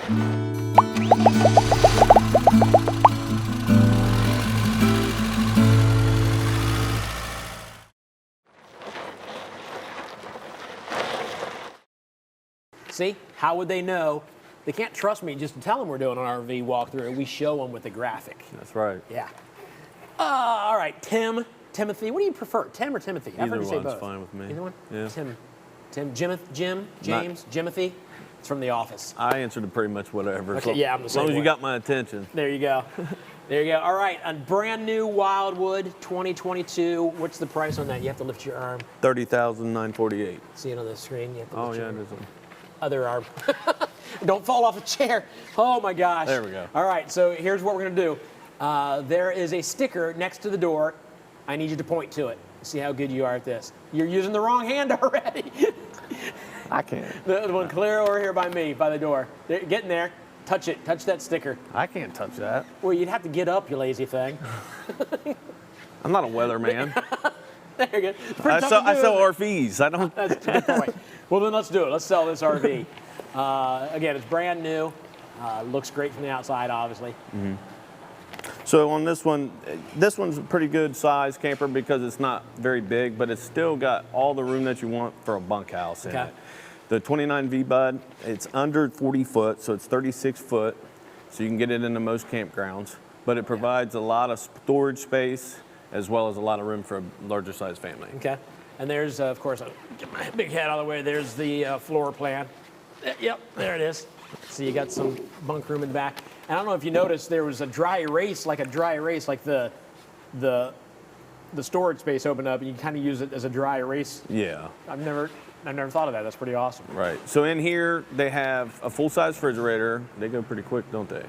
See, how would they know? They can't trust me just to tell them we're doing an RV walkthrough. We show them with the graphic. That's right. Yeah. All right, Timothy. What do you prefer, Tim or Timothy? I've heard you say both. Either one's fine with me. Either one? Yeah. Jim, James, Jimothy. It's from The Office. I answered to pretty much whatever. Okay, yeah, I'm the same As long as you way. got my attention. There you go. There you go. All right, a brand new Wildwood 2022. What's the price on that? You have to lift your arm. $30,948. See it on the screen? You have to Oh, lift yeah, your it is. other arm. Don't fall off a chair. Oh my gosh. There we go. All right, so here's what we're gonna do. There is a sticker next to the door. I need you to point to it. See how good you are at this. You're using the wrong hand already. I can't. The one clear over here by me, by the door. There, get in there. Touch it. Touch that sticker. I can't touch that. Well, you'd have to get up, you lazy thing. I'm not a weatherman. There you go. I sell RVs. I don't. That's a good point. Well, then let's do it. Let's sell this RV. Again, it's brand new. Looks great from the outside, obviously. Mm-hmm. So on this one's a pretty good size camper because it's not very big, but it's still got all the room that you want for a bunkhouse in it. The 29VBUD, it's under 40 foot, so it's 36 foot, so you can get it into most campgrounds, but it provides a lot of storage space as well as a lot of room for a larger size family. Okay. And there's, of course, I'll get my big head out of the way. There's the floor plan. Yep, there it is. So you got some bunk room in the back. And I don't know if you noticed, there was a dry erase, like the storage space opened up, and you kind of use it as a dry erase. Yeah. I've never thought of that. That's pretty awesome. Right. So in here, they have a full-size refrigerator. They go pretty quick, don't they?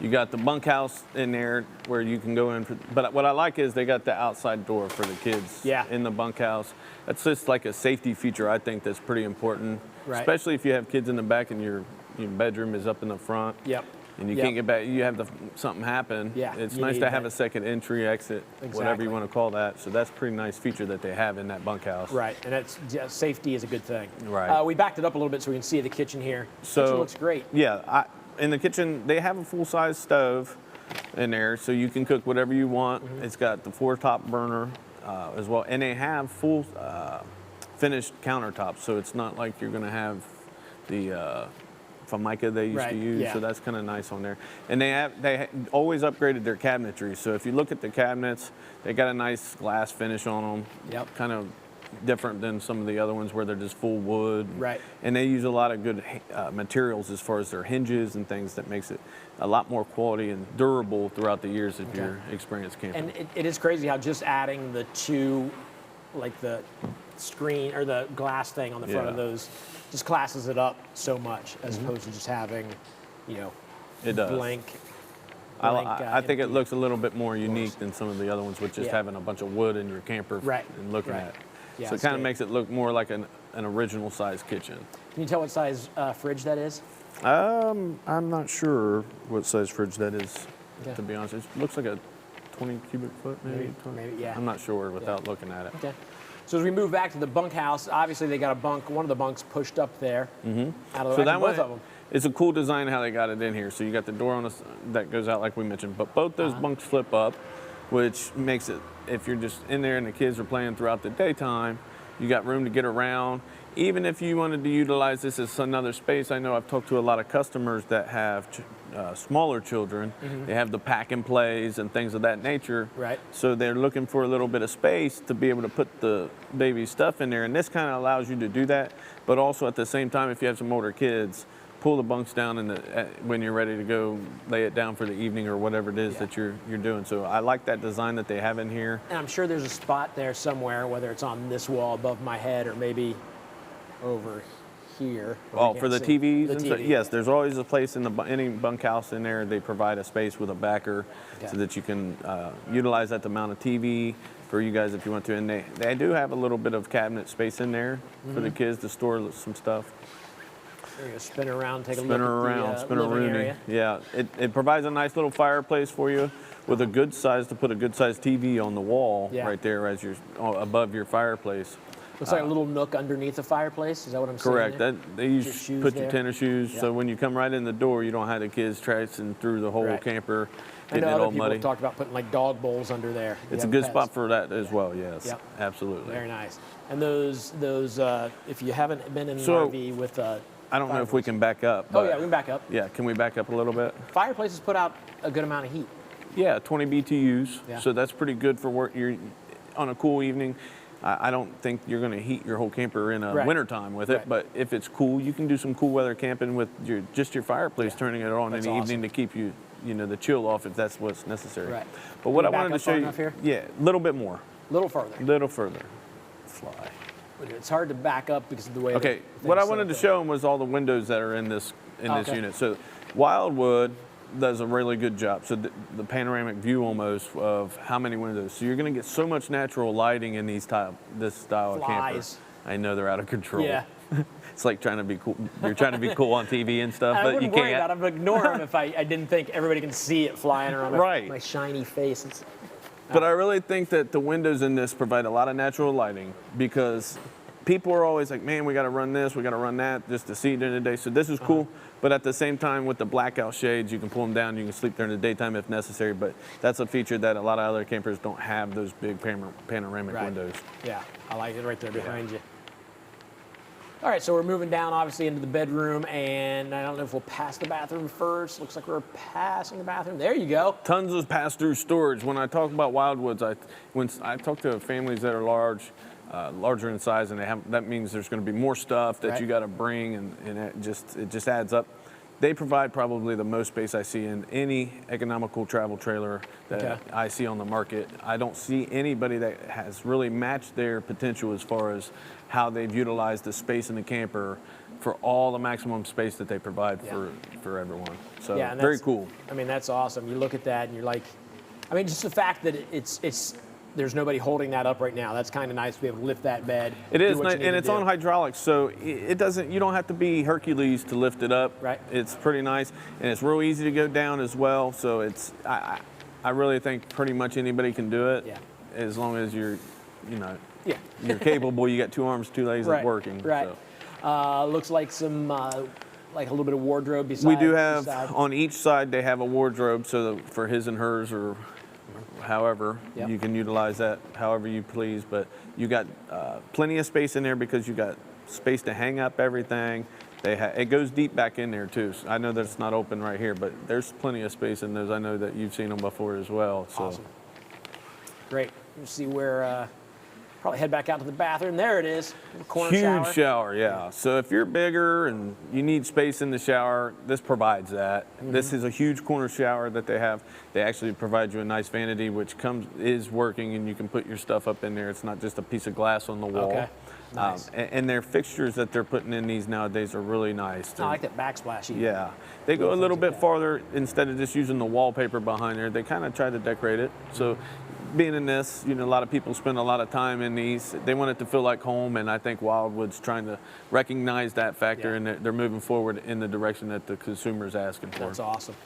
You got the bunkhouse in there where you can go in. But what I like is they got the outside door for the kids in the bunkhouse. That's just like a safety feature, I think, that's pretty important. Right. Especially if you have kids in the back and your bedroom is up in the front. Yep. And you can't get back, you have something happen. Yeah. It's nice to have a second entry, exit, whatever you want to call that. So that's a pretty nice feature that they have in that bunkhouse. Right, and it's, safety is a good thing. Right. We backed it up a little bit so we can see the kitchen here. So, the kitchen looks great. Yeah, in the kitchen, they have a full-size stove in there, so you can cook whatever you want. Mm-hmm. It's got the 4-top burner as well, and they have full finished countertops, so it's not like you're going to have the Formica they used to use, so that's kind of nice on there. And they always upgraded their cabinetry, so if you look at the cabinets, they got a nice glass finish on them. Yep. Kind of different than some of the other ones where they're just full wood. Right. And they use a lot of good materials as far as their hinges and things that makes it a lot more quality and durable throughout the years if you're experienced camping. And it is crazy how just adding the two, like the screen or the glass thing on the front of those, just classes it up so much as opposed to just having, it does. blank. I think it looks a little bit more unique than some of the other ones with just having a bunch of wood in your camper and looking at it. Yeah, so it kind of makes it look more like an original size kitchen. Can you tell what size fridge that is? I'm not sure what size fridge that is, to be honest. It looks like a 20 cubic foot, maybe. Maybe, yeah. I'm not sure without looking at it. Okay. So as we move back to the bunkhouse, obviously they got a bunk, one of the bunks pushed up there. Out of the back of both of them. It's a cool design how they got it in here. So you got the door on that goes out like we mentioned, but both those bunks flip up, which makes it, if you're just in there and the kids are playing throughout the daytime, you got room to get around. Even if you wanted to utilize this as another space, I know I've talked to a lot of customers that have smaller children. They have the pack and plays and things of that nature. Right. So they're looking for a little bit of space to be able to put the baby stuff in there. And this kind of allows you to do that. But also at the same time, if you have some older kids, pull the bunks down when you're ready to go lay it down for the evening or whatever it is that you're doing. So I like that design that they have in here. And I'm sure there's a spot there somewhere, whether it's on this wall above my head or maybe over here. Oh, for the TVs and stuff? Yes, there's always a place in any bunkhouse in there. They provide a space with a backer so that you can utilize that to mount a TV for you guys if you want to. And they do have a little bit of cabinet space in there for the kids to store some stuff. There you go, spin around, take a look at the living area. Yeah, it provides a nice little fireplace for you with a good size to put a good size TV on the wall right there as you're above your fireplace. Looks like a little nook underneath the fireplace. Is that what I'm saying? Correct. there? They use Your put shoes your there. tennis shoes, Yeah. so when you come right in the door, you don't have the kids traipsing through the whole Right. camper, I getting know it other all people muddy. have talked about putting like dog bowls under there. if you It's a have good pets. spot for that as well. Yes, Yep. absolutely. Very nice. And those if you haven't been in an So, RV with I don't know if we can back up. Oh But yeah, we can back up. yeah, can we back up a little bit? Fireplaces put out a good amount of heat. Yeah, 20 BTUs. Yeah. So that's pretty good for work. You're on a cool evening. I don't think you're going to heat your whole camper in a Right. wintertime with it, Right. but if it's cool, you can do some cool weather camping with your fireplace, Yeah. turning it on That's in the awesome. evening to keep the chill off if that's what's necessary. Right. But what I Can you back wanted to up show far you, enough here? yeah, a little bit more, A little further. little further. Fly. It's hard to back up because of the way. Okay, that what I things wanted to set up show them was all the windows that are in this Okay. unit. So Wildwood does a really good job. So the panoramic view almost of how many windows. So you're going to get so much natural lighting in this style of camper. Flies. I know they're out of control. Yeah. It's like trying to be cool. You're trying to be cool on TV and stuff, I but you wouldn't worry can't. about it. I'd ignore them if I didn't think everybody can see it flying around Right. my shiny face. But I really think that the windows in this provide a lot of natural lighting because people are always like, man, we got to run this, we got to run that just to see during the day. So this is cool. But at the same time, with the blackout shades, you can pull them down. You can sleep during the daytime if necessary. But that's a feature that a lot of other campers don't have, those big panoramic Right. windows. Yeah, I like it right there behind you. All right, so we're moving down obviously into the bedroom, and I don't know if we'll pass the bathroom first. Looks like we're passing the bathroom. There you go. Tons of pass-through storage. When I talk about Wildwoods, when I talk to families that are larger in size, and that means there's going to be more stuff that Right. you got to bring, and it just adds up. They provide probably the most space I see in any economical travel trailer that Okay. I see on the market. I don't see anybody that has really matched their potential as far as how they've utilized the space in the camper for all the maximum space that they provide for everyone. So Yeah, and very that's- cool. I mean, that's awesome. You look at that and you're like, I mean, just the fact that it's there's nobody holding that up right now. That's kind of nice to be able to lift that bed. It do is, what you need and to it's do. on hydraulics, so it doesn't. You don't have to be Hercules to lift it up. Right. It's pretty nice, and it's real easy to go down as well. So I really think pretty much anybody can do it. Yeah. As long as you're Yeah. you're capable. You got 2 arms, 2 legs, Right. that's working. Right. So. Looks like some like a little bit of wardrobe beside. We do have beside. on each side they have a wardrobe, so that for his and hers or however Yep. you can utilize that however you please. But you got plenty of space in there because you got space to hang up everything. It goes deep back in there too. So I know that it's not open right here, but there's plenty of space in those. I know that you've seen them before as well. So. Awesome. Great. You see where. Probably head back out to the bathroom. There it is. Corner Huge shower. yeah. So if you're bigger and you need space in the shower, this provides that. This is a huge corner shower that they have. They actually provide you a nice vanity, which is working, and you can put your stuff up in there. It's not just a piece of glass on the wall. Okay. Nice. And their fixtures that they're putting in these nowadays are really nice. I like that backsplash. Even. Yeah, they go a little bit farther. Instead of just using the wallpaper behind there, they kind of try to decorate it. So being in this, a lot of people spend a lot of time in these. They want it to feel like home, and I think Wildwood's trying to recognize that factor, and they're moving forward in the direction that the consumer's asking for. That's awesome.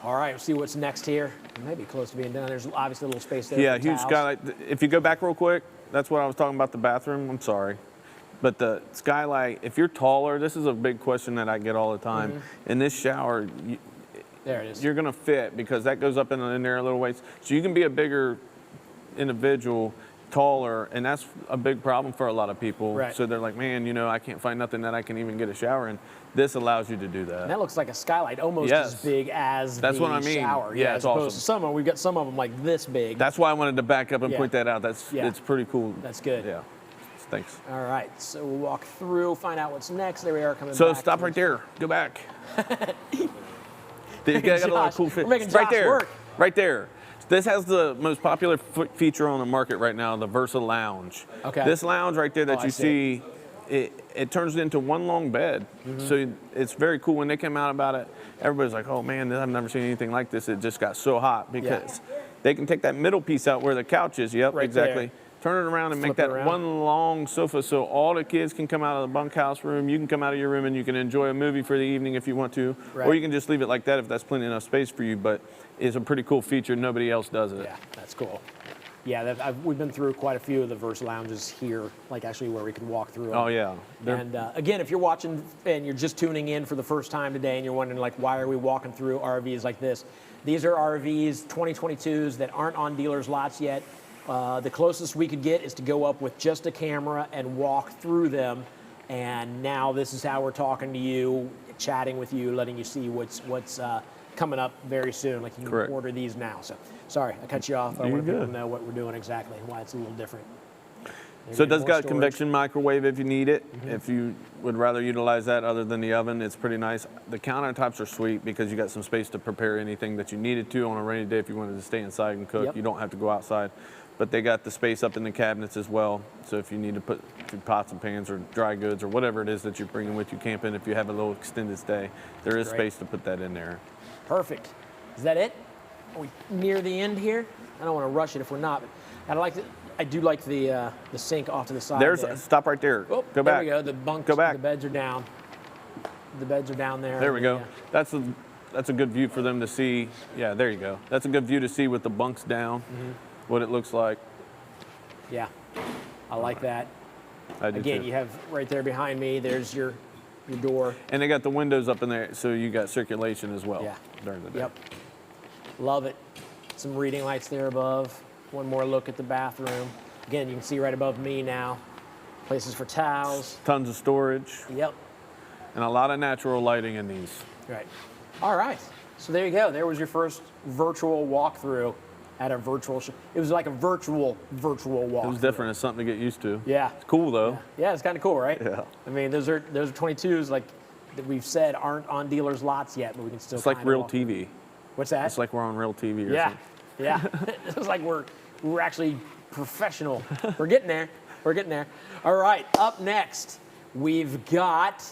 All right, let's see what's next here. Maybe close to being done. There's obviously a little space there. Yeah, for huge towels. skylight. If you go back real quick, that's what I was talking about the bathroom. I'm sorry. But the skylight, if you're taller, this is a big question that I get all the time. In this shower, There it is. you're going to fit because that goes up in there a little ways. So you can be a bigger individual, taller, and that's a big problem for a lot of people. Right. So they're like, man, I can't find nothing that I can even get a shower in. This allows you to do that. And that looks like a skylight, almost Yes. as big as That's the what I mean. shower. Yeah, as it's opposed awesome. to some of them, we've got some of them like this big. That's why I wanted to back up and Yeah. point that out. Yeah. It's pretty cool. That's good. Yeah. Thanks. All right, so we'll walk through, find out what's next. There we are coming So back. stop right there. Go back. They got a little Josh- cool fit. we're making right Josh there. work. Right there. This has the most popular feature on the market right now, the Versa Lounge. Okay. This lounge right there that I you see see, it turns into one long bed. So it's very cool. When they came out about it, everybody's like, oh man, I've never seen anything like this. It just got so hot because they can take that middle piece out where the couch is. Yep, Right exactly. there. Turn it around and make Flip it that around. one long sofa so all the kids can come out of the bunkhouse room. You can come out of your room and you can enjoy a movie for the evening if you want to. Right. Or you can just leave it like that if that's plenty enough space for you. But it's a pretty cool feature. Nobody else does it. Yeah, that's cool. we've been through quite a few of the Versa lounges here, like actually where we can walk through them. Oh yeah. And again, if you're watching and you're just tuning in for the first time today and you're wondering like, why are we walking through RVs like this? These are RVs, 2022s that aren't on dealers' lots yet. The closest we could get is to go up with just a camera and walk through them. And now this is how we're talking to you, chatting with you, letting you see what's coming up very soon. Like you can Correct. order these now. So sorry, I cut you off. I You're want people good. to know what we're doing exactly and why it's a little different. So it does More got a storage. convection microwave if you need it. If you would rather utilize that other than the oven, it's pretty nice. The countertops are sweet because you got some space to prepare anything that you needed to on a rainy day if you wanted to stay inside and cook. Yep. You don't have to go outside. But they got the space up in the cabinets as well. So if you need to put pots and pans or dry goods or whatever it is that you're bringing with you camping, if you have a little extended stay, there is Great. space to put that in there. Perfect. Is that it? Are we near the end here? I don't want to rush it if we're not. But I do like the sink off to the side. There's there. stop right there. Oh, Go there back. we go. The bunks, Go back. the beds are down. The beds are down there. There we go. Yeah. That's a good view for them to see. Yeah, there you go. That's a good view to see with the bunks down, what it looks like. Yeah, I like that. I do Again, too. you have right there behind me, there's your door. And they got the windows up in there, so you got circulation as well Yeah. during the day. Yep. Love it. Some reading lights there above. One more look at the bathroom. Again, you can see right above me now. Places for towels. Tons of storage Yep. and a lot of natural lighting in these. Right. All right. So there you go. There was your first virtual walkthrough at a virtual show. It was like a virtual walkthrough. It was different. It's something to get used to. Yeah. It's cool though. Yeah, it's kind of cool, right? Yeah. I mean, those are 22s like that we've said aren't on dealers' lots yet, but we can still. It's like kinda real walk- TV. What's that? It's like we're on real TV or Yeah, something. yeah. It's like we're actually professional. We're getting there. We're getting there. All right. Up next, we've got.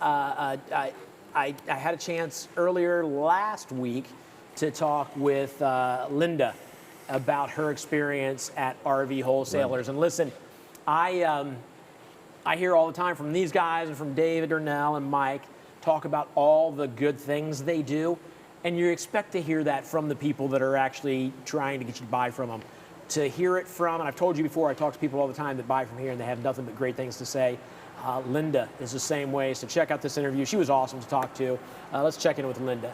I had a chance earlier last week to talk with Linda about her experience at RV Wholesalers. And listen, I hear all the time from these guys and from David, Ernell, and Mike talk about all the good things they do. And you expect to hear that from the people that are actually trying to get you to buy from them. To hear it from, and I've told you before, I talk to people all the time that buy from here and they have nothing but great things to say. Linda is the same way, so check out this interview. She was awesome to talk to. Let's check in with Linda.